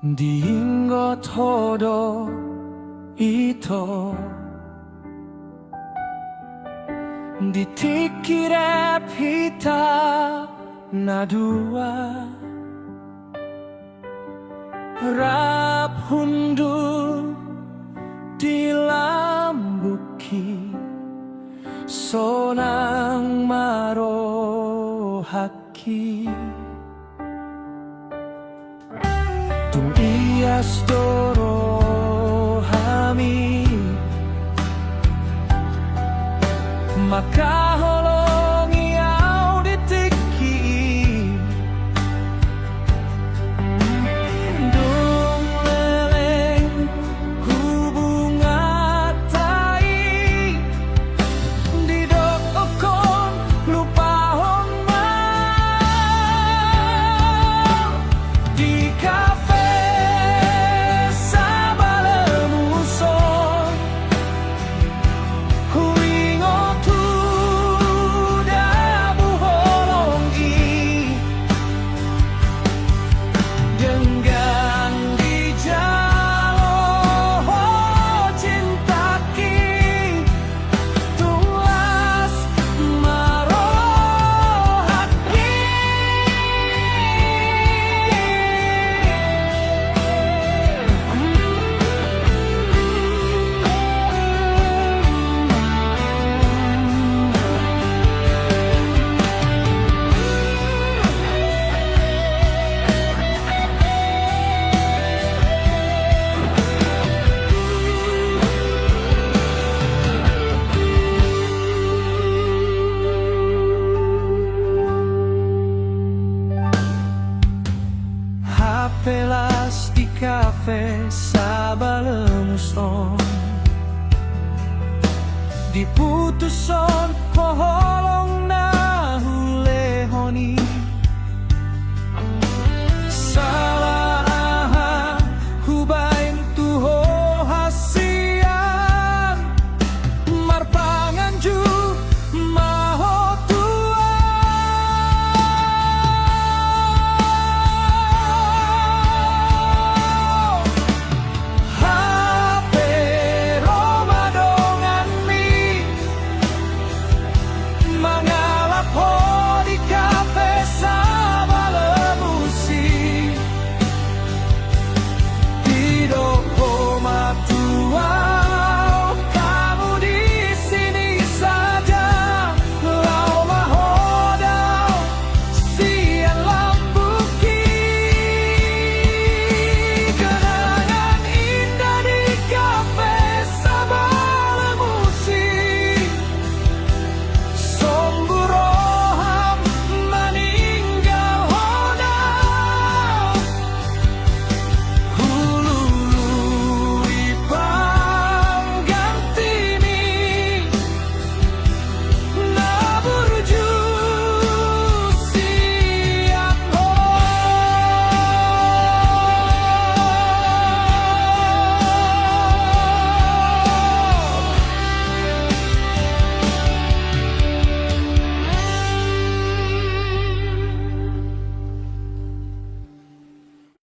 Diinggo todo ito Ditikire pita na dua Rap hundu dilambuki Sonang marohaki Tung ias doro hami Maka holongi au ditiki Dung leleng hubungan tai Didok okon lupa hongma Di kafe sabalemuson Huingo tu dabu holongi Genggang di jalo cintaki Tulas marohaki Hapelas di kafe sabalemuson Diputuson pohon